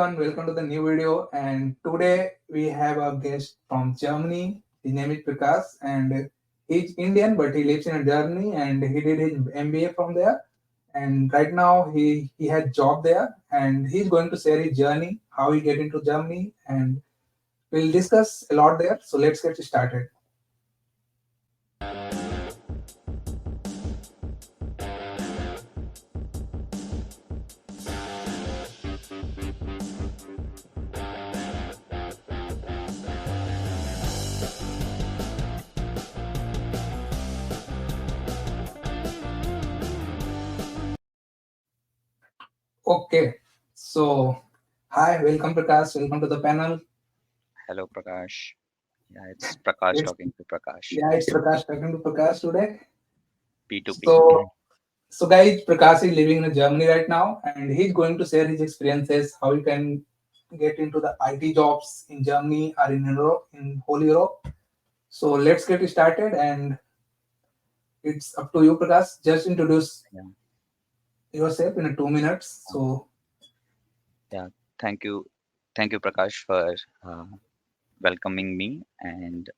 welcome to the new video. And today we have a guest from Germany. His name is Prakash, and he's Indian, but he lives in Germany, and he did his MBA from there. And right now he has job there, and he's going to share his journey, how he get into Germany, and we'll discuss a lot there. So let's get started. Okay, so hi, welcome Prakash, welcome to the panel. Hello, Prakash. Yeah, it's Prakash It's talking to Prakash. it's Prakash talking to Prakash today. P2P. So So, guys, Prakash is living in Germany right now, and he's going to share his experiences, how he can get into the IT jobs in Germany or in Europe, in whole Europe. So, let's get started, and it's up to you, Prakash. Just introduce Yeah, yourself in 2 minutes. uh, So, yeah. Thank you. Thank you, Prakash, for welcoming me and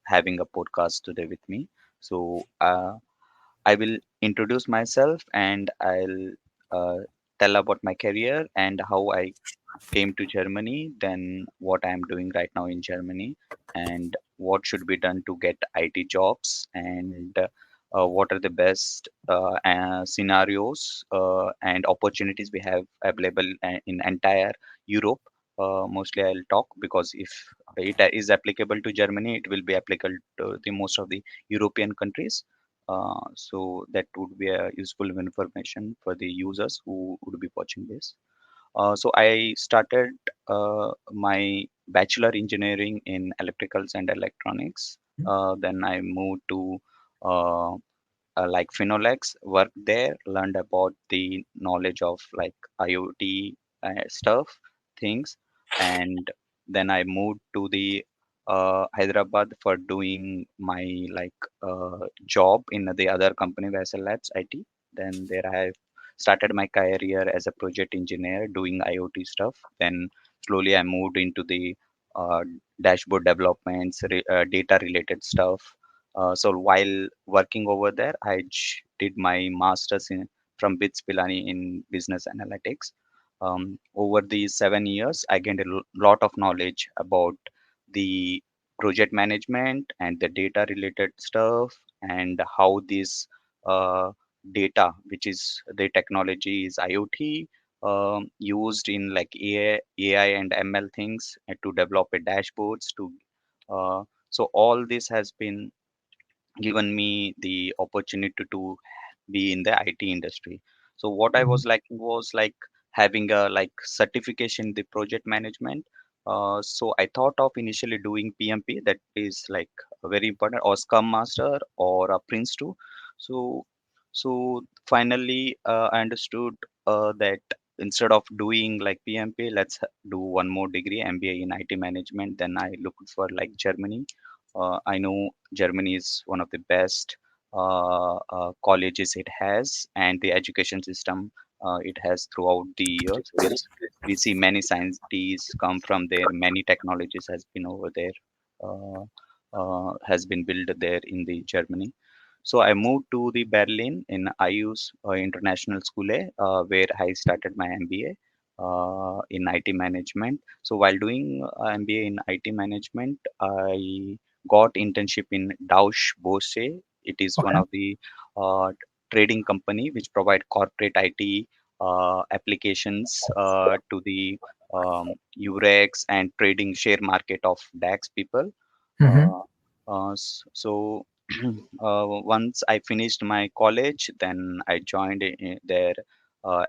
having a podcast today with me. So, I will introduce myself and I'll tell about my career and how I came to Germany, then what I'm doing right now in Germany, and what should be done to get IT jobs, and what are the best scenarios and opportunities we have available in entire Europe. Mostly I'll talk because if it is applicable to Germany, it will be applicable to the most of the European countries. So that would be a useful information for the users who would be watching this. So I started my bachelor engineering in electricals and electronics. Then I moved to uh, like Finolex, worked there, learned about the knowledge of like IoT stuff, things, and then I moved to the Hyderabad for doing my like job in the other company, Vessel Labs IT. Then there I started my career as a project engineer doing IoT stuff. Then slowly I moved into the uh, dashboard developments, data related stuff. So while working over there, did my master's from BITS Pilani in business analytics. Over these 7 years, I gained a lot of knowledge about the project management and the data related stuff and how this uh, data, which is the technology, is IoT, used in like AI and ML things to develop a dashboards to. So all this has been given me the opportunity to be in the IT industry. So what I was like was like having a like certification in the project management. So I thought of initially doing PMP, that is like very important, or Scrum Master or a Prince 2. So finally I understood that instead of doing like PMP, let's do one more degree, MBA in IT management. Then I looked for like Germany. I know Germany is one of the best colleges it has, and the education system it has throughout the years. We see many scientists come from there, many technologies has been over there, uh, has been built there in the Germany. So I moved to the Berlin in IU's International School, where I started my MBA in IT management. So while doing MBA in IT management, I got internship in Deutsche Börse. It is one okay. of the uh, trading company which provide corporate IT applications to the Eurex and trading share market of DAX people. Mm-hmm. Uh, so once I finished my college, then I joined there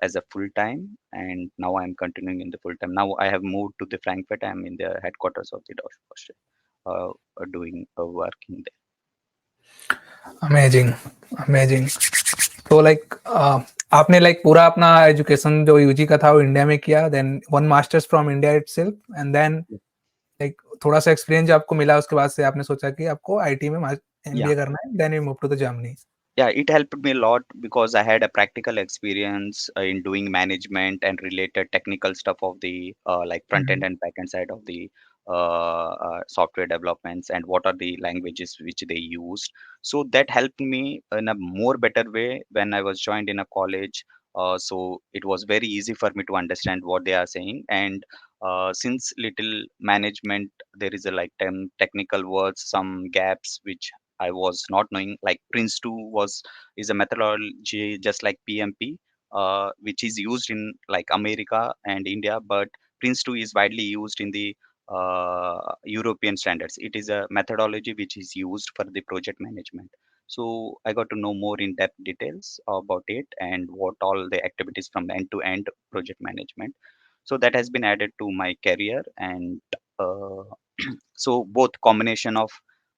as a full time, and now I'm continuing in the full time. Now I have moved to the Frankfurt. I'm in the headquarters of the Deutsche Börse, doing working there. Amazing amazing तो like आपने like पूरा अपना education जो UG का था वो India में किया then one masters from India itself and then like थोड़ा सा एक्सपीरियंस जो आपको मिला उसके बाद से आपने सोचा कि आपको आईटी में Yeah. एमबीए करना है then you move to the Germany Yeah, it helped me a lot because I had a practical experience in doing management and related technical stuff of the like front end Mhm. and back end side of the software developments, and what are the languages which they used. So that helped me in a more better way when I was joined in a college. So it was very easy for me to understand what they are saying. And since little management, there is a like technical words, some gaps which I was not knowing. Like Prince 2 was is a methodology just like PMP, which is used in like America and India, but Prince 2 is widely used in the European standards. It is a methodology which is used for the project management. So I got to know more in depth details about it and what all the activities from end to end project management. So that has been added to my career. And uh, so both combination of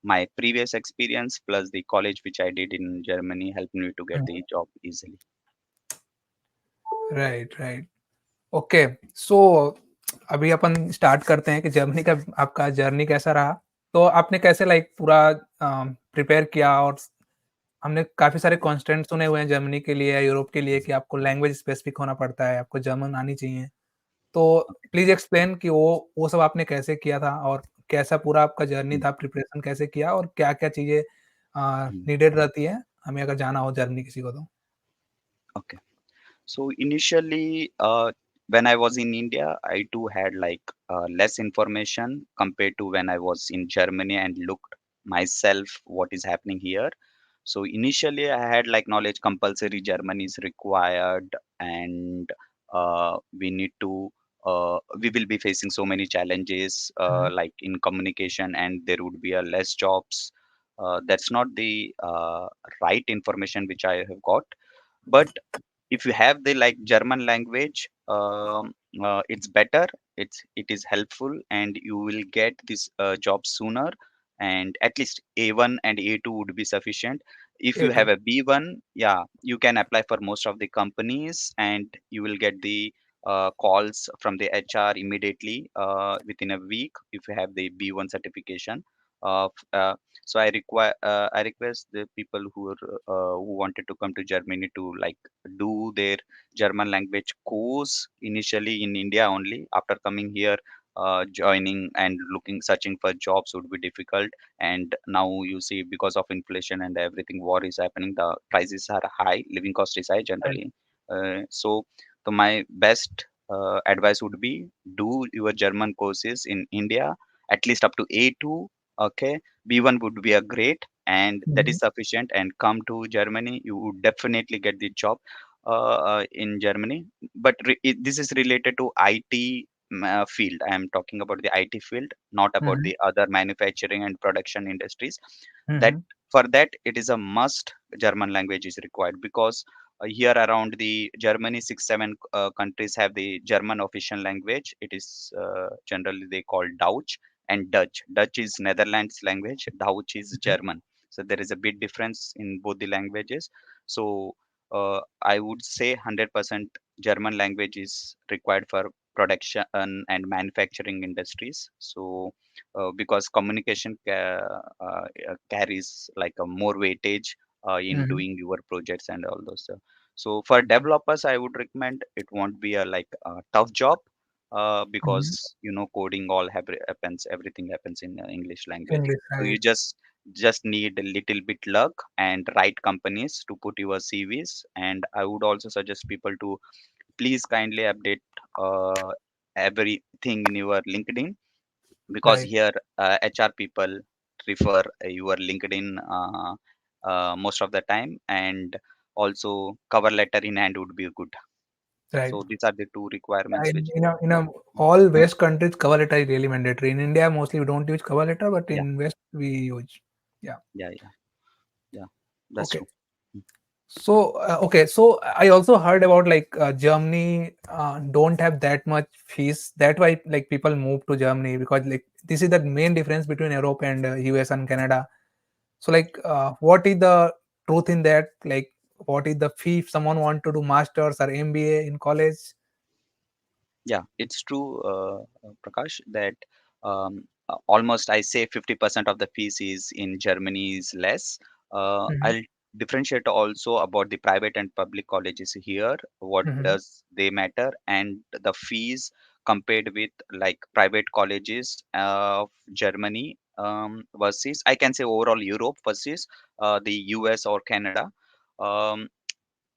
my previous experience plus the college which I did in Germany helped me to get the job easily. Right right okay so अभी अपन start करते हैं कि Germany का आपका journey कैसा रहा। तो आपने कैसे लाइक पूरा प्रिपेयर किया, और हमने काफ़ी सारे कॉन्स्टेंट सुने हुए हैं जर्मनी के लिए या यूरोप के लिए कि आपको लैंग्वेज स्पेसिफिक होना पड़ता है, आपको जर्मन आनी चाहिए। तो प्लीज़ एक्सप्लेन कि वो सब आपने कैसे किया था और कैसा पूरा आपका जर्नी Mm, था, प्रिपरेशन कैसे किया और क्या-क्या चीज़ें mm. नीडेड रहती है, हमें अगर जाना हो जर्मनी किसी को तो? Okay. So initially, when I was in India, I too had like less information compared to when I was in Germany and looked myself what is happening here. So initially, I had like knowledge compulsory German is required, and we need to. We will be facing so many challenges hmm, like in communication, and there would be a less jobs. That's not the right information which I have got, but if you have the like German language, it's better. It is helpful, and you will get this job sooner. And at least A1 and A2 would be sufficient. If you A two have a B1, yeah, you can apply for most of the companies, and you will get the calls from the HR immediately within a week if you have the B1 certification. So I request the people who wanted to come to Germany to like do their German language course initially in India only. After coming here, joining and looking searching for jobs would be difficult. And now you see, because of inflation and everything, war is happening, the prices are high, living cost is high right, generally. So my best advice would be do your German courses in India at least up to A2. Okay, B1 would be a great, and that is hmm, sufficient. And come to Germany, you would definitely get the job in Germany. But this is related to IT field. I am talking about the IT field, not about hmm, the other manufacturing and production industries. Hmm, That hmm, for that it is a must. German language is required because here around the Germany 6 7 countries have the German official language. It is generally they call Deutsch and Dutch. Dutch is Netherlands language. Deutsch is hmm, German. So there is a big difference in both the languages. So I would say 100% German language is required for production and manufacturing industries. So because communication carries like a more weightage in hmm, doing your projects and all those stuff. So for developers, I would recommend it won't be a like a tough job hmm, because coding all happens, everything happens in English language. English So you right, just need a little bit luck and right companies to put your CVs. And I would also suggest people to please kindly update uh, everything in your LinkedIn, because right, here HR people refer your LinkedIn most of the time, and also cover letter in hand would be good. Right. So these are the two requirements which In a all West countries, cover letter is really mandatory. In India, mostly we don't use cover letter, but yeah, in West we use. Yeah. yeah, yeah, that's Okay. true. Mm. So I also heard about like Germany don't have that much fees. That why like people move to Germany, because like this is the main difference between Europe and US and Canada. So like what is the truth in that? Like what is the fee if someone want to do masters or MBA in college? Yeah, it's true, Prakash, that almost I say 50% of the fees is in Germany is less. Mhm. I'll differentiate also about the private and public colleges here. What Hmm. does they matter, and the fees compared with like private colleges of Germany versus, I can say, overall Europe versus the US or Canada. Um,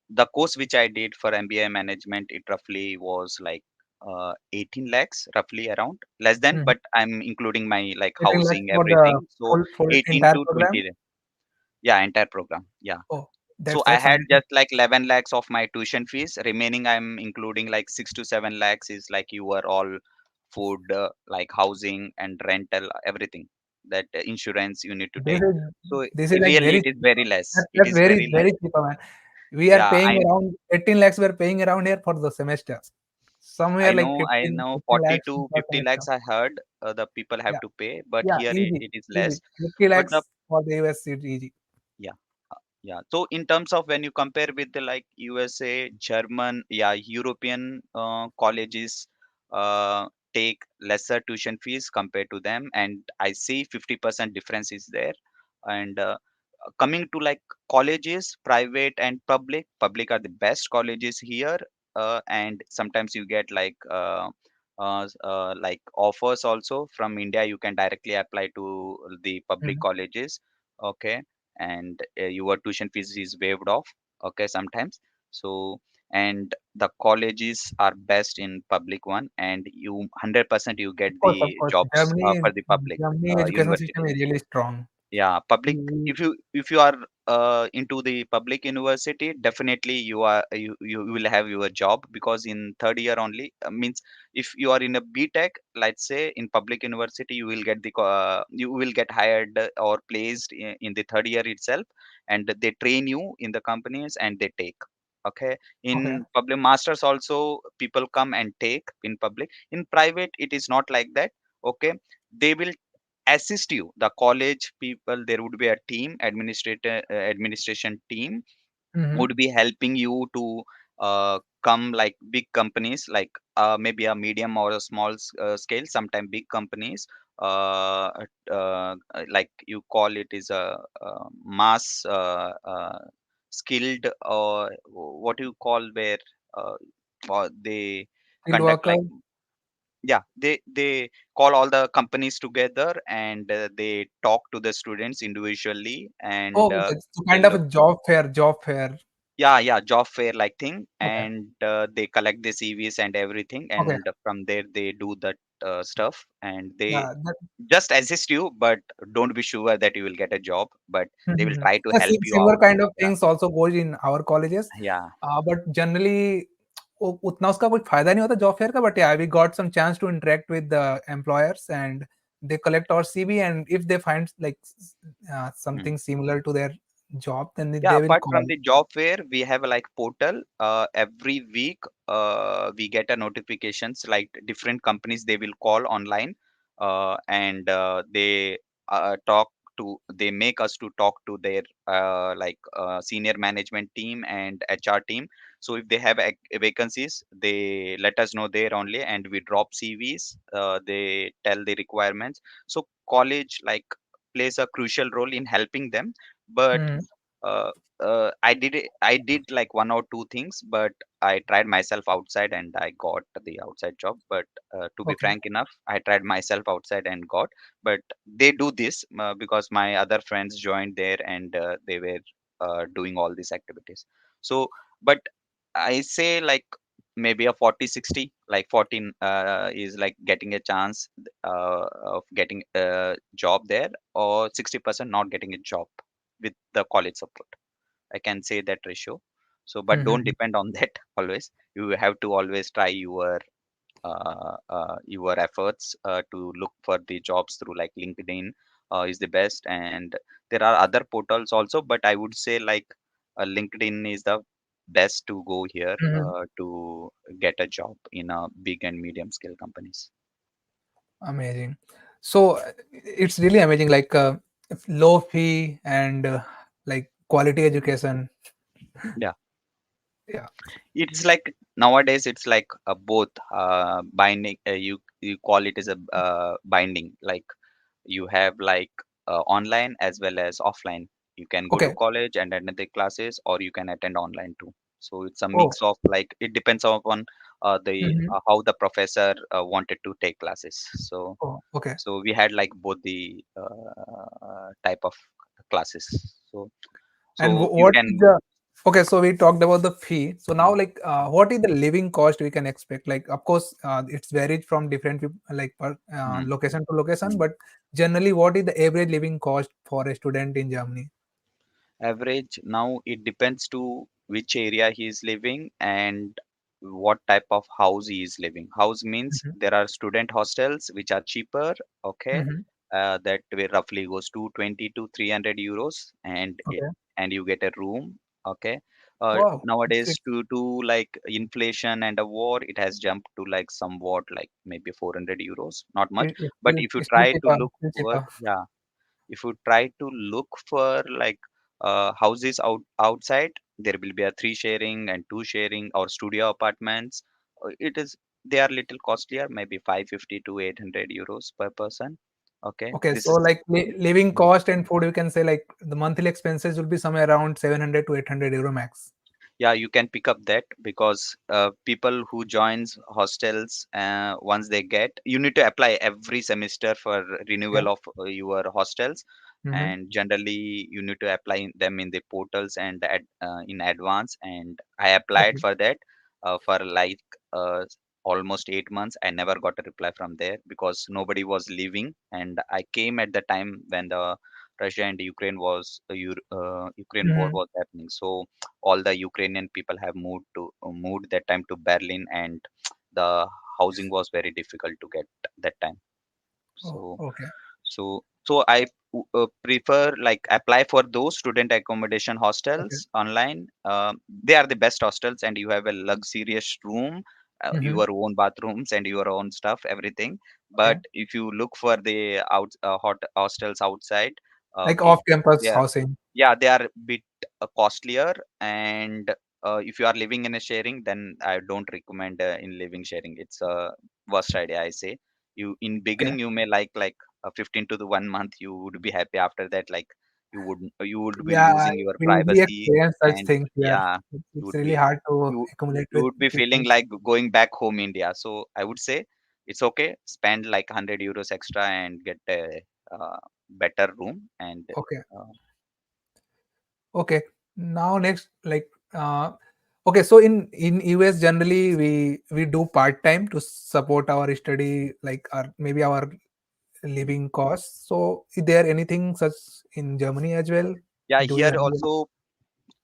the course which I did for MBA management, it roughly was like 18 lakhs, roughly around less than, Hmm. but I'm including my like 18 lakhs housing, for the everything. So full 18 entire to program. 20, yeah, entire program. Yeah. Oh, So I that's had amazing. just like 11 lakhs of my tuition fees. Remaining, I'm including like 6 to 7 lakhs is like your all food, like housing and rental, everything. That insurance you need to This take. is So this is like really, very it is cheap. very less. It That's is very less. very cheap, man. We are Yeah, paying around 18 lakhs. We are paying around here for the semester. Somewhere like I 15, know 15 40 lakhs to per 50 semester. lakhs. I heard the people have Yeah, to pay, but yeah, here easy, it is easy. less. 50 But the lakhs for the US is easy. yeah. Yeah, so in terms of when you compare with the like USA, German, yeah, European colleges uh, take lesser tuition fees compared to them, and I see 50% difference is there. And coming to like colleges, private and public are the best colleges here, and sometimes you get like offers also from India. You can directly apply to the public Mhm. colleges, okay, and your tuition fees is waived off, okay, sometimes. So and the colleges are best in public one, and you 100% you get Of the course. jobs for the public Germany education system university. is really strong. Yeah, public. We- If you are into the public university, definitely you will have your job, because in third year only, means if you are in a BTech, let's say in public university, you will get you will get hired or placed in the third year itself, and they train you in the companies and they take. Okay, Okay. in public masters also people come and take in public. In private, it is not like that. Okay, they will assist you, the college people. There would be a team, administration team Hmm. would be helping you to come like big companies, like maybe a medium or a small scale, sometime big companies, uh, like you call it is a mass skilled, or what do you call, where uh, or they Field conduct worker. like, yeah, they call all the companies together, and they talk to the students individually, and Oh, it's they kind of a look, job fair, job fair. yeah, yeah, job fair like thing, Okay. and they collect the CVs and everything, Okay. and from there they do that stuff, and they Yeah. That, just assist you, but don't be sure that you will get a job, but they will mhm. try to Yeah, help you similar out. kind of Yeah, things also goes in our colleges. yeah. But generally उतना उसका कोई फायदा नहीं होता job fair का, but yeah, we got some chance to interact with the employers, and they collect our CV, and if they find like Hmm. something similar to their job, then Yeah, they will apart from call. the job fair, we have a like portal. Every week, we get a notifications like different companies they will call online, and they talk to. They make us to talk to their senior management team and HR team. So if they have vacancies, they let us know there only, and we drop CVs. They tell the requirements. So college like plays a crucial role in helping them, but Mhm. uh, I did like one or two things, but I tried myself outside and I got the outside job. But to be Okay. frank enough, I tried myself outside and got. But they do this because my other friends joined there, and they were doing all these activities. So, but I say like maybe a 40-60, like 14 is like getting a chance of getting a job there, or 60% not getting a job with the college support. I can say that ratio. So, but don't Mhm. depend on that always. You have to always try your efforts to look for the jobs through like LinkedIn is the best, and there are other portals also. But I would say like LinkedIn is the best to go here Mhm. to get a job in a big and medium scale companies. Amazing. So it's really amazing, like low fee and like quality education. Yeah. Yeah. It's like nowadays it's like both binding, you call it as a binding, like you have like online as well as offline You can go to Okay. college and attend the classes, or you can attend online too. So it's a Oh. mix of like it depends upon the Hmm. how the professor wanted to take classes. So Oh. Okay. so we had like both the type of classes. So And so you what is can the okay? So we talked about the fee. So now, mm, like, what is the living cost we can expect? Like, of course, it's varied from different like mm, location to location, mm. but generally, what is the average living cost for a student in Germany? Average now it depends to which area he is living and what type of house he is living. House means Hmm. there are student hostels which are cheaper, okay, Hmm. that way roughly goes to 20 to 300 euros, Okay. and you get a room, okay. Wow. Nowadays It's due to like inflation and a war, it has jumped to like somewhat like maybe 400 euros, not much. But if you it's still try to cheaper. look Still for, cheaper. yeah, if you try to look for like houses outside, there will be a three sharing and two sharing or studio apartments. It is, they are little costlier, maybe 550 to 800 euros per person. Okay, Okay, this so is like living cost and food, we can say like the monthly expenses will be somewhere around 700 to 800 euro max. yeah, you can pick up that because people who joins hostels, once they get, you need to apply every semester for Okay. renewal of your hostels, Mm-hmm. and generally you need to apply them in the portals and in advance, and I applied Okay. for that for like uh, almost 8 months. I never got a reply from there because nobody was leaving, and I came at the time when the Russia and Ukraine was Ukraine war Mm-hmm. was happening. So all the Ukrainian people have moved that time to Berlin, and the housing was very difficult to get that time. Oh, So okay. so I prefer like apply for those student accommodation Okay. hostels online. They are the best hostels, and you have a luxurious room, Mm-hmm. your own bathrooms and your own stuff, everything. But Okay. if you look for the hot hostels outside, Like okay, off campus they are, housing. yeah, they are a bit costlier, and if you are living in a sharing, then I don't recommend in living sharing. It's a worst idea, I say. You in Okay. beginning you may like 15 to the 1 month, you would be happy. After that, like you would be Yeah, losing your we privacy, experience such and things here. yeah, you It's would really be hard to you accumulate you with would be people. feeling like going back home India. So I would say it's okay. Spend like 100 euros extra and get a better room and Okay. uh, Okay. Now next, like, okay. So in US generally we do part time to support our study, like our maybe our living costs. So is there anything such in Germany as well? yeah, Do you here have? also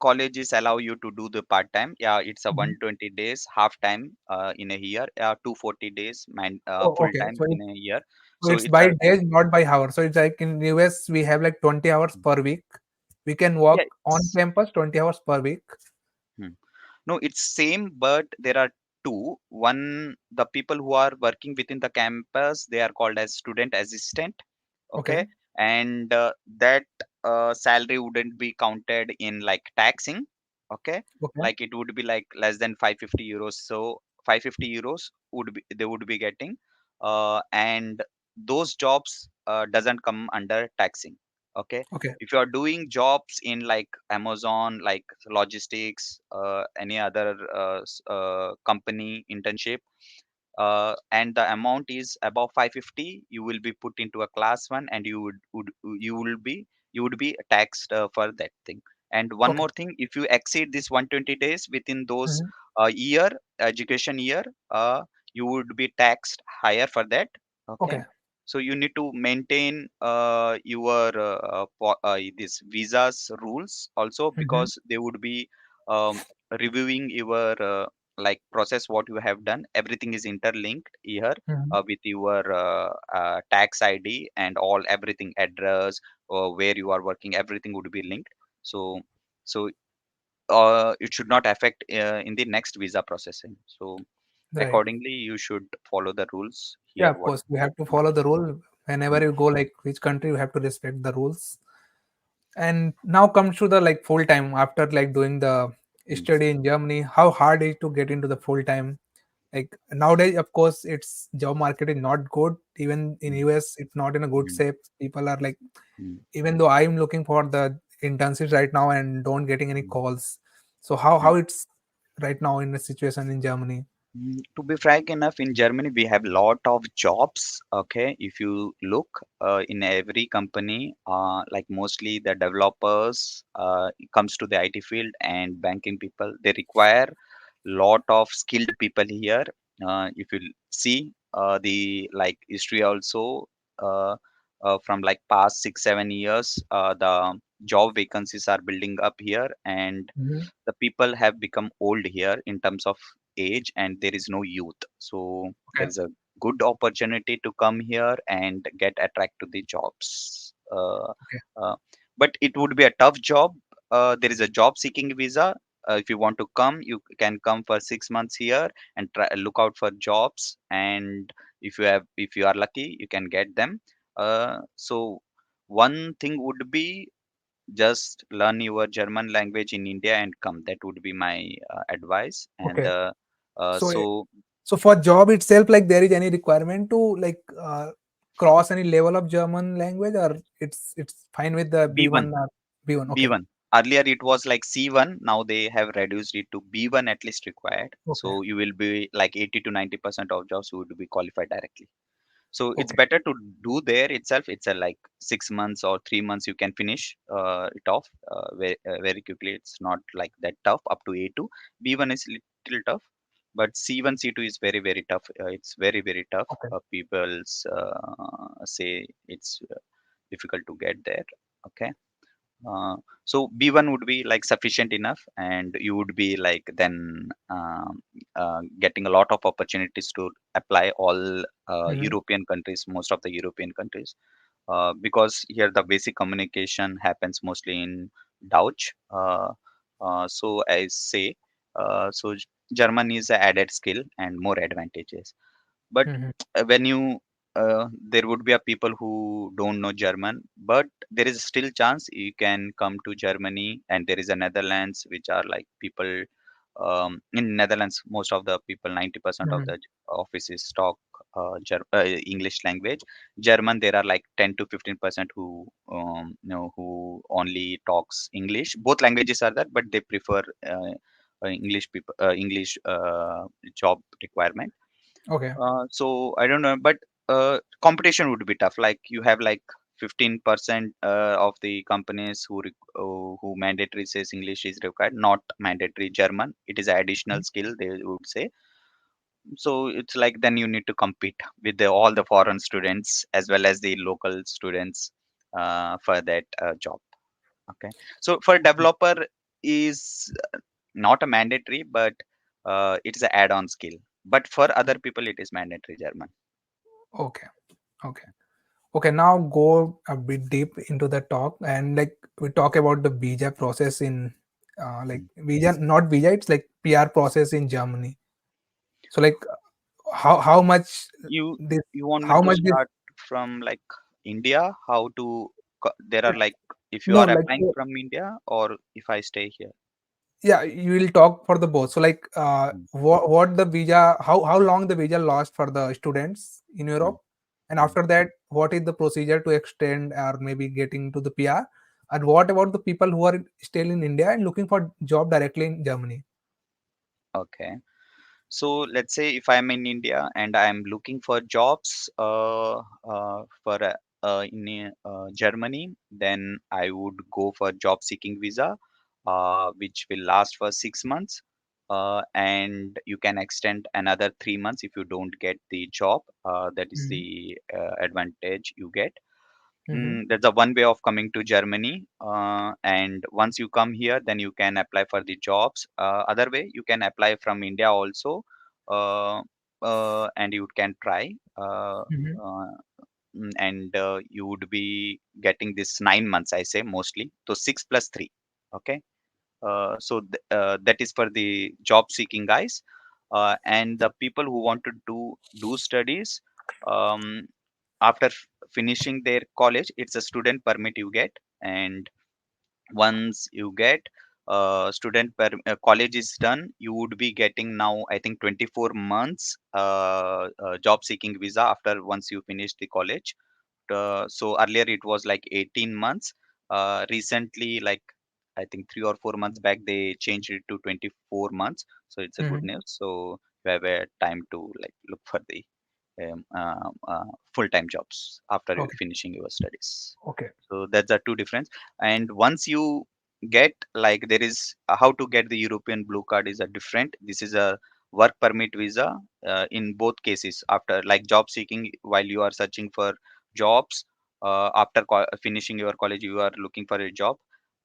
colleges allow you to do the part time. Yeah, it's a Mhm. 120 days half time in a year, 240 days Oh, full okay. time in a year. So So it's it's by a days, not by hours. So it's like in US we have like 20 hours per week. We can work yeah, on campus 20 hours per week. hmm. No, it's same, but there are two. One, the people who are working within the campus, they are called as student assistant. Okay. Okay, and that salary wouldn't be counted in like taxing. Okay, Okay. like it would be like less than 550 euros. So 550 euros would be they would be getting, and those jobs doesn't come under taxing. Okay, Okay. if you are doing jobs in like Amazon, like logistics, any other company internship, and the amount is above 550, you will be put into a class one, and you will be you would be taxed for that thing. And one Okay. more thing, if you exceed this 120 days within those Mhm. year education year, you would be taxed higher for that. Okay, Okay. so you need to maintain your this visas rules also, Mhm. because they would be um, reviewing your like process what you have done. Everything is interlinked here Mhm. with your tax ID and all, everything, address, where you are working, everything would be linked. So so it should not affect in the next visa processing. So Right. accordingly you should follow the rules Yeah, here of what. course. You have to follow the rule. Whenever Mm, you go, like which country, you have to respect the rules. And now comes to the like full time after like doing the mm, study in Germany. How hard is to get into the full time? Like nowadays, of course, it's job market is not good. Even in mm, US, it's not in a good mm, shape. People are like, mm, even though I'm looking for the internships right now and don't getting any calls. So how it's right now in the situation in Germany? To be frank enough, in Germany we have lot of jobs. Okay, if you look in every company, like mostly the developers, it comes to the IT field and banking people, they require lot of skilled people here. If you see the like history also, uh, from like past 6 7 years, the job vacancies are building up here, and Hmm. the people have become old here in terms of age, and there is no youth. So there Okay. is a good opportunity to come here and get attract to the jobs. Okay. Uh, but it would be a tough job. There is a job seeking visa. If you want to come, you can come for 6 months here and try look out for jobs. And if you are lucky, you can get them. So one thing would be just learn your German language in India and come. That would be my advice. And Okay. So so so for job itself, like there is any requirement to like cross any level of German language, or it's fine with the B1, B1 or B1? Okay. B1. Earlier it was like C1. Now they have reduced it to B1 at least required. Okay. So you will be like 80 to 90% of jobs would be qualified directly. So it's Okay. better to do there itself. It's a like 6 months or 3 months you can finish it off very quickly. It's not like that tough up to A2. B1 is little tough, but C1 C2 is very very tough. It's very very tough. Okay. People's say it's difficult to get there. Okay. So B1 would be like sufficient enough, and you would be like then getting a lot of opportunities to apply all Hmm. European countries, most of the European countries, because here the basic communication happens mostly in Dutch. So I say, German is a added skill and more advantages. But Hmm. when you there would be a people who don't know German, but there is still chance you can come to Germany, and there is a Netherlands which are like people in Netherlands. Most of the people, 90% of Hmm. the offices talk English language. German, there are like 10 to 15% who who only talks English. Both languages are there, but they prefer English people, English job requirement. Okay. So I don't know, but competition would be tough. Like you have like 15% of the companies who mandatory says English is required, not mandatory German. It is an additional skill, they would say. So it's like then you need to compete with all the foreign students as well as the local students for that job. Okay. So for developer is not a mandatory, but it is an add-on skill. But for other people, it is mandatory German. Okay. Okay. Okay, now go a bit deep into the talk, and like we talk about the visa process in like Mm. visa, not visa, it's like PR process in Germany. So like how much You this you want me how to much this start from like India? How to there are like if you no are like applying from India or if I stay here. yeah, you will talk for the both. So like Mm, what the visa, how long the visa lasts for the students in mm, Europe, and mm. after that what is the procedure to extend or maybe getting to the PR, and what about the people who are still in India and looking for job directly in Germany? Okay. So let's say if I'm in India and I'm looking for jobs for in Germany, then I would go for job seeking visa, which will last for 6 months, and you can extend another 3 months if you don't get the job. That is Hmm. the advantage you get. Hmm. That's the one way of coming to Germany. And once you come here, then you can apply for the jobs. Other way, you can apply from India also, uh, and you can try. Hmm. Uh, and you would be getting this 9 months, I say mostly. So 6 plus 3. Okay. That is for the job seeking guys, and the people who want to do studies. Um, After finishing their college, it's a student permit you get, and once you get college is done, you would be getting now I think 24 months job seeking visa after once you finish the college. So earlier it was like 18 months, Recently, like I think 3 or 4 months back, they changed it to 24 months. So it's a good Hmm. news. So you have a time to like look for the full-time jobs after you Okay. finishing your studies. Okay. So that's the two difference. And once you get like there is how to get the European blue card is a different. This is a work permit visa in both cases. After like job seeking, while you are searching for jobs, after finishing your college, you are looking for a job.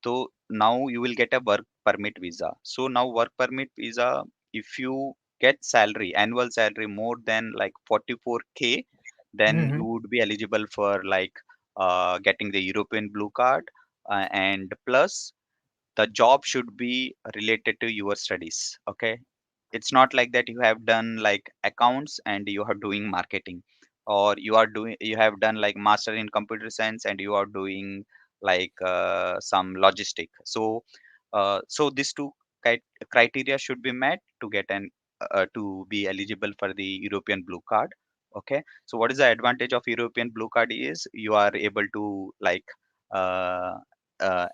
So now you will get a work permit visa. So now work permit visa, if you get salary, annual salary more than like 44K, then Hmm. you would be eligible for like getting the European blue card, and plus the job should be related to your studies. Okay, it's not like that you have done like accounts and you are doing marketing, or you have done like master in computer science and you are doing like some logistic. So these two criteria should be met to get an to be eligible for the European blue card. Okay, so what is the advantage of European blue card is you are able to like uh,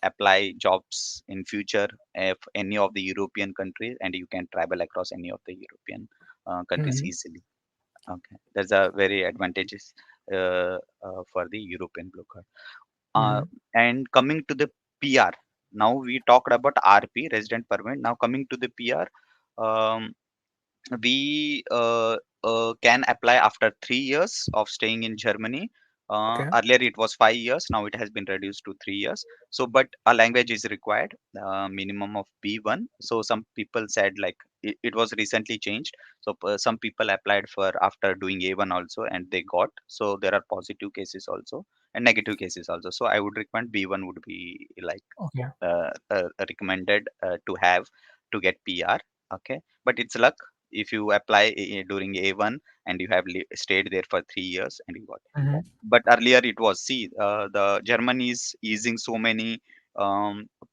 apply jobs in future if any of the European countries, and you can travel across any of the European countries Hmm. easily. Okay, that's a very advantageous for the European blue card. Uh, Hmm. and coming to the PR, now we talked about RP, resident permit. Now coming to the PR, um, we can apply after 3 years of staying in Germany. Okay. Earlier it was 5 years, now it has been reduced to 3 years. So, but a language is required, minimum of B1. So, some people said like it was recently changed. So, some people applied for after doing A1 also, and they got. So, there are positive cases also and negative cases also. So, I would recommend B1 would be like Okay. recommended to have to get PR. Okay, but it's luck if you apply during A1 and you have stayed there for 3 years and you got. Hmm. But earlier it was, see, the Germany is using so many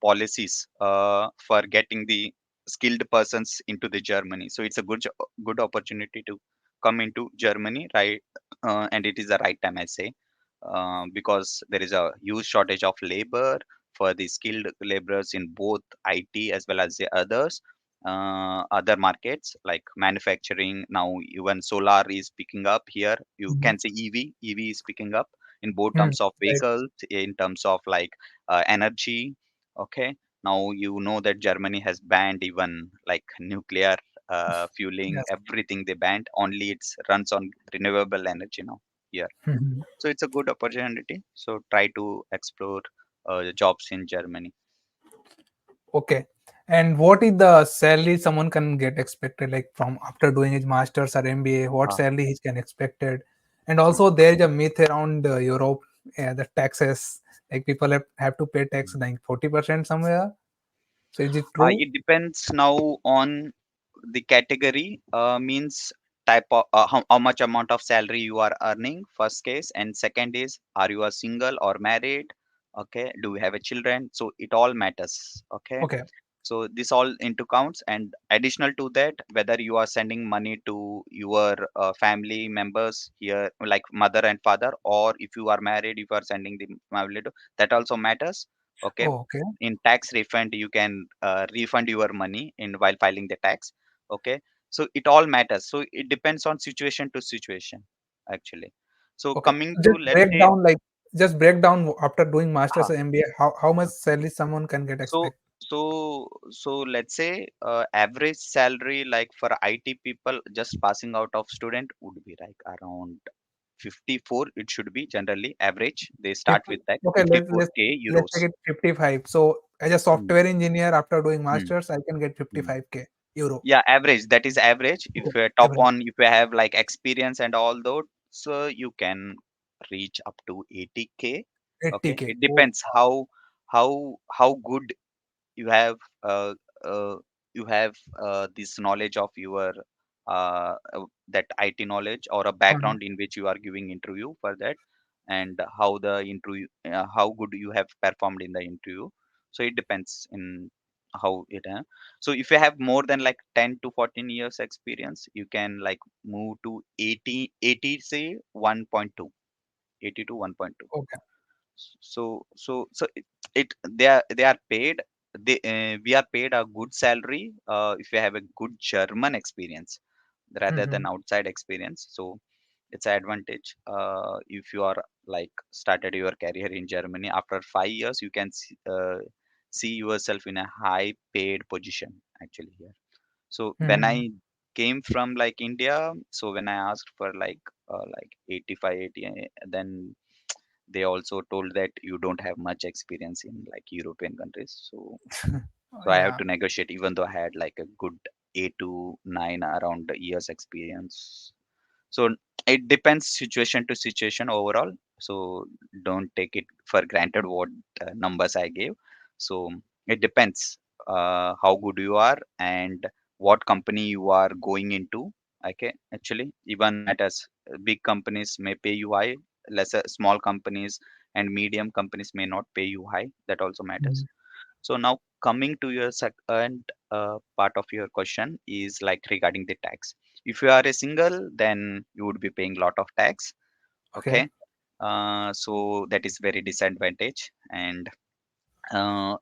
policies for getting the skilled persons into the Germany. So it's a good opportunity to come into Germany, right? And it is the right time, I say, because there is a huge shortage of labor for the skilled laborers in both IT as well as the other markets like manufacturing. Now even solar is picking up here. You Hmm. can say EV is picking up in both Hmm. terms of Right. vehicles, in terms of like energy. Okay, now you know that Germany has banned even like nuclear fueling, Yes. everything they banned. Only it's runs on renewable energy now here. Hmm. So it's a good opportunity. So try to explore jobs in Germany. Okay. And what is the salary someone can get expected, like from after doing his masters or MBA? What Uh, salary he can expected? And uh, also, there is a myth around Europe, the taxes. Like people have to pay tax mm. like 40% somewhere. So is it true? It depends now on the category, means type of how much amount of salary you are earning, first case, and second is are you a single or married. Okay, do you have a children? So it all matters. Okay, Okay. so this all into counts, and additional to that, whether you are sending money to your family members here like mother and father, or if you are married, if you are sending the family to, that also matters. Okay, Oh, okay. in tax refund you can refund your money in while filing the tax. Okay, so it all matters, so it depends on situation to situation actually. So Okay. coming to, Just let's break say, down, like, just break down after doing masters uh, or MBA, how much salary someone can get so expect. so let's say average salary like for IT people just passing out of student would be like around 54. It should be generally average, they start 50, with that okay, fifty-four k let's take euros. it 55. So as a Mm, software engineer after doing mm, masters, I can get mm. 55K euro. Yeah, average, that is average. If Okay. you top Average on, if you have like experience and all those, so you can reach up to 80K. Okay, 80K. it Oh, depends how good you have uh, uh, you have this knowledge of your that IT knowledge or a uh, background in which you are giving interview for that, and how the interview how good you have performed in the interview. So it depends in how it so if you have more than like 10 to 14 years experience, you can like move to 80 say 1.2, 80 to 1.2. okay. So they are paid. We are paid a good salary if you have a good German experience rather Mm-hmm. than outside experience. So it's an advantage. If you are like started your career in Germany, after 5 years you can see yourself in a high paid position actually here. So when Mm-hmm. I came from like India, so when I asked for like 85, 80, then they also told that you don't have much experience in like European countries. So I have Yeah. to negotiate, even though I had like a good 8 to 9 around years experience. So it depends situation to situation overall. So don't take it for granted what numbers I gave. So it depends how good you are and what company you are going into. Okay, actually, even matters. Big companies may pay you high, lesser small companies and medium companies may not pay you high. That also matters. Mhm. So now coming to your second part of your question is like regarding the tax. If you are a single, then you would be paying lot of tax. Okay. Okay, so that is very disadvantage. And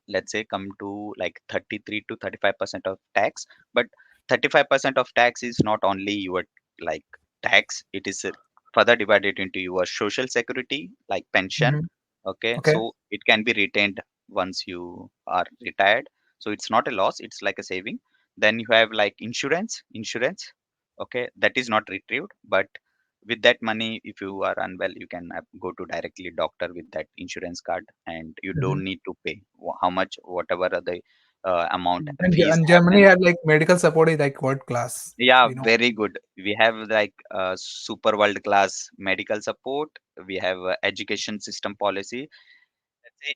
let's say come to like 33 to 35% of tax, but 35% of tax is not only your like tax, it is further divided into your social security like pension. Mm-hmm. Okay, Okay. so it can be retained once you are retired, so it's not a loss, it's like a saving. Then you have like insurance. Okay, that is not retrieved, but with that money, if you are unwell, you can go to directly doctor with that insurance card, and you Mm-hmm. don't need to pay how much, whatever are the amount fees And Germany happen. had like medical support is like world class. Yeah, We know. very good. We have like super world class medical support. We have education system policy. Let's say,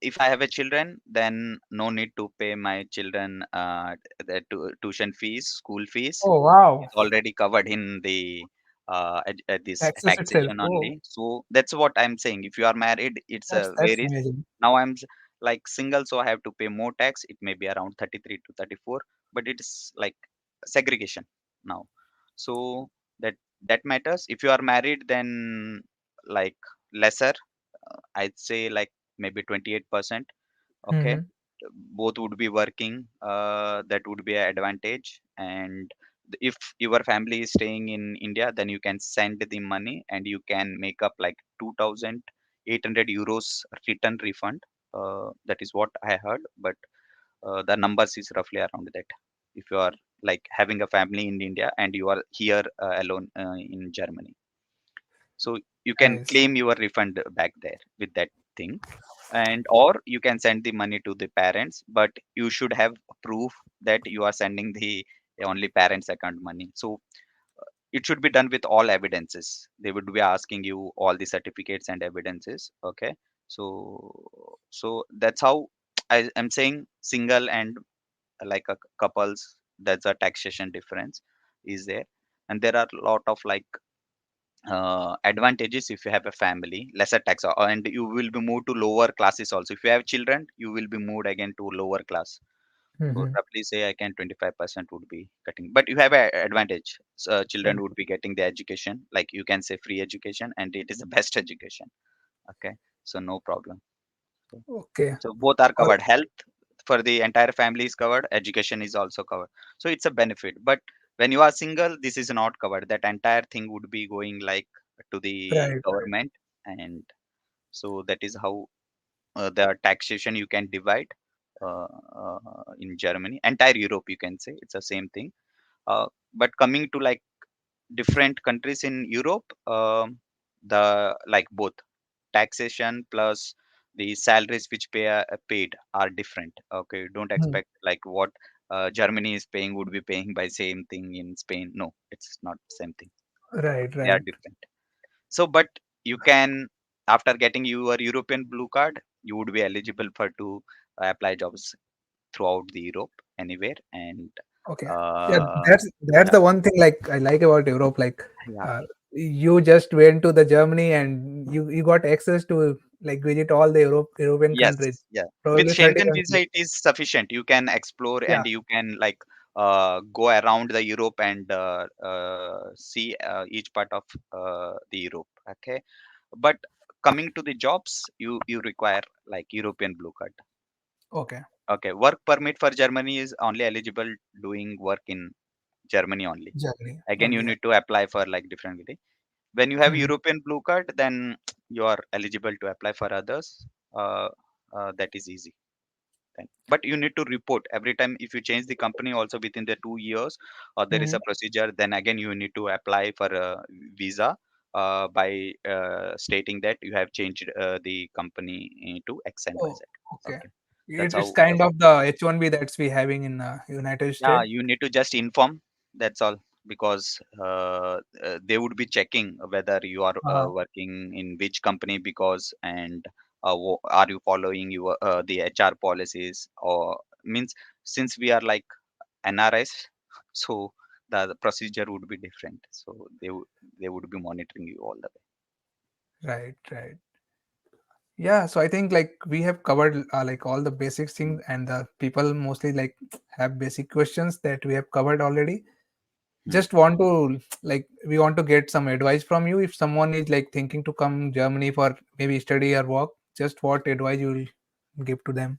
if I have a children, then no need to pay my children tuition fees, school fees. Oh wow. It's already covered in the this Taxes itself. taxation Oh, only. So that's what I'm saying. If you are married, it's that's varies. amazing. Now like single, so I have to pay more tax. It may be around 33 to 34, but it's like segregation now. So that that matters. If you are married, then like lesser, I'd say like maybe 28%. Okay, Mm-hmm. both would be working. That would be an advantage. And if your family is staying in India, then you can send the money and you can make up like 2,800 euros return refund. That is what I heard, but the numbers is roughly around that. If you are like having a family in India and you are here alone in Germany, so you can Nice. claim your refund back there with that thing. And or you can send the money to the parents, but you should have proof that you are sending the only parents account money. So it should be done with all evidences. They would be asking you all the certificates and evidences. Okay, so that's how I am saying single and like a couples, that's a taxation difference is there. And there are a lot of like advantages. If you have a family, lesser tax, and you will be moved to lower classes also. If you have children, you will be moved again to lower class. So Mm-hmm. roughly say I can 25% would be cutting, but you have a advantage. So children would be getting the education, like you can say free education, and it is the best education. Okay, so no problem. So, Okay. so both are All, covered. Health for the entire family is covered, education is also covered, so it's a benefit. But when you are single, this is not covered. That entire thing would be going like to the right. Right. government. And so that is how the taxation you can divide in Germany, entire Europe, you can say it's the same thing. But coming to like different countries in Europe, the like both taxation plus the salaries which paid are different. Okay, don't Mhm. expect like what Germany is paying would be paying by same thing in Spain. No, it's not same thing. Right. They are Right. different. So, but you can, after getting your European blue card, you would be eligible for to apply jobs throughout the Europe anywhere. And Okay. Yeah, uh, that's yeah, the one thing like I like about Europe. Like, yeah. uh, you just went to the Germany and you got access to like visit all the European Yes, countries, yeah. With probably 30 Schengen visa, countries. it is sufficient. You can explore Yeah. and you can like go around the Europe and see each part of the Europe. Okay, but coming to the jobs, you require like European blue card. Okay. Okay, work permit for Germany is only eligible doing work in Germany only. Germany Again, you only. need to apply for like different way. When you have Hmm. European blue card, then you are eligible to apply for others. Uh, that is easy. Then. But you need to report every time if you change the company also within the 2 years, or there is Hmm. a procedure. Then again, you need to apply for a visa by stating that you have changed the company to X and Y Oh, Z. okay. Okay, that's It's how the kind of process. the H1B that's we having in United Yeah, States. you need to just inform. That's all, because they would be checking whether you are working in which company, because and are you following your the HR policies, or means since we are like NRS, so the procedure would be different. So they would be monitoring you all the way. Right, right. Yeah, so I think like we have covered like all the basic things, and the people mostly like have basic questions that we have covered already. Hmm. Just want to like we want to get some advice from you. If someone is like thinking to come Germany for maybe study or work, just what advice you will give to them?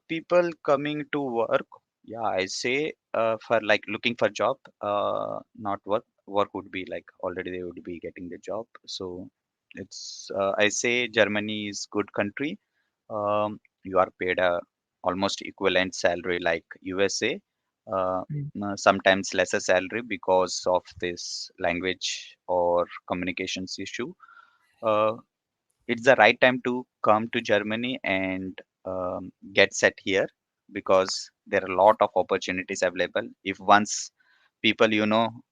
People coming to work, yeah, I say for like looking for job, not work. Work would be like already they would be getting the job. So it's I say Germany is good country. You are paid a almost equivalent salary like USA. Uh, Mm. Sometimes lesser salary because of this language or communications issue. Uh, it's the right time to come to Germany and get set here, because there are a lot of opportunities available. If once people,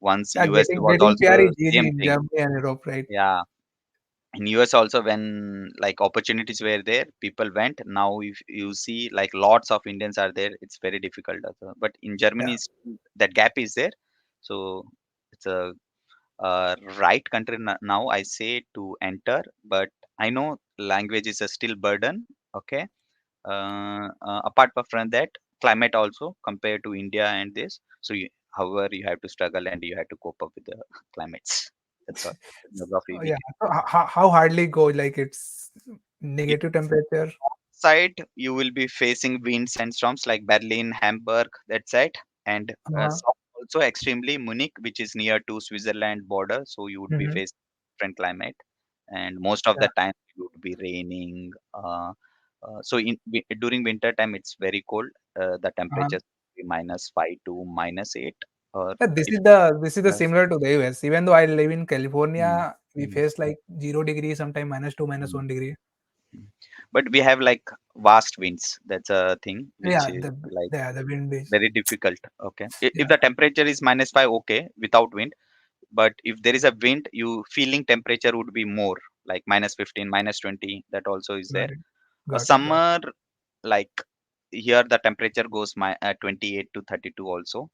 once Yeah, US was getting PR also is easy same in thing. Germany and Europe, right? Yeah, in US also when like opportunities were there, people went. Now if you see like lots of Indians are there, it's very difficult also. But in Germany, Yeah. that gap is there, so it's a right country now I say to enter. But I know language is a still burden. Okay, apart from that, climate also compared to India and this, so however you have to struggle and you have to cope up with the climates. That's all. Geography Oh, we yeah. can. So how hardly go like it's negative temperature? Side you will be facing winds and storms like Berlin, Hamburg, that side, and Uh, south also extremely Munich, which is near to Switzerland border, so you would be mhm. facing different climate, and most of Yeah. the time it would be raining. So during winter time it's very cold. The Uh-huh. temperatures be -5 to -8, or Yeah, if this is the similar to the US. Even though I live in mm, California, we mm, face like 0 degree, sometime -2, mm, -1 degree. mm. But we have like vast winds. That's a thing which Yeah, is like the wind is very difficult. Okay, if yeah. the temperature is -5, okay, without wind. But if there is a wind, you feeling temperature would be more, like -15, -20. That also is Got there. it. A Got it. Got it. summer, like here the temperature goes 28 to 32 also.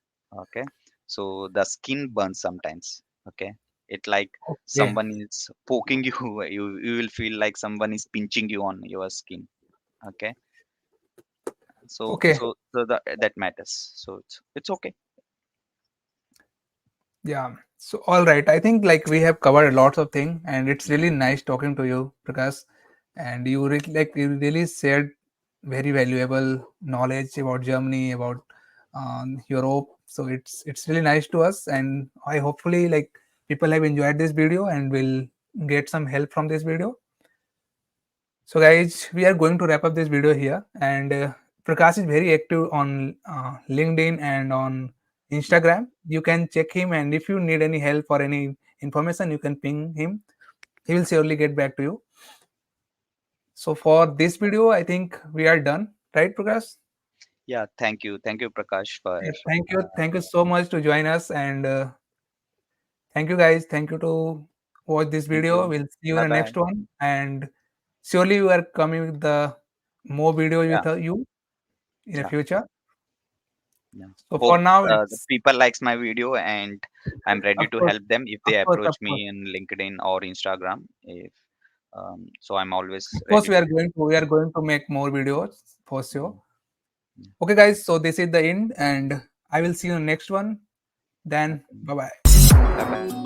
Okay, so the skin burns sometimes. Okay, it like Okay. someone is poking you. You will feel like someone is pinching you on your skin. Okay, so Okay. that matters. So it's okay. Yeah. So all right. I think like we have covered lots of things, and it's really nice talking to you, Prakash. And you really shared very valuable knowledge about Germany, about Europe. So it's really nice to us, and I hopefully like people have enjoyed this video and will get some help from this video. So, guys, we are going to wrap up this video here. And Prakash is very active on LinkedIn and on Yeah, Instagram. You can check him, and if you need any help or any information, you can ping him. He will surely get back to you. So, for this video, I think we are done, right, Prakash? yeah. Thank you, Prakash, for Yeah, thank you. uh, Thank you so much to join us. And thank you, guys. Thank you to watch this thank video. you. We'll see you in Bye the bye. next one. And surely we are coming with the more videos Yeah, with you in the yeah. future. Yeah. So for Hope now, the it's people likes my video, and I'm ready of to course, help them if of they course, of approach course, me in LinkedIn or Instagram. If so, I'm always of course, ready to help. we are going to make more videos for sure. Mm, mm. Okay, guys. So this is the end, and I will see you in the next one. Then Okay. bye bye. Bye bye.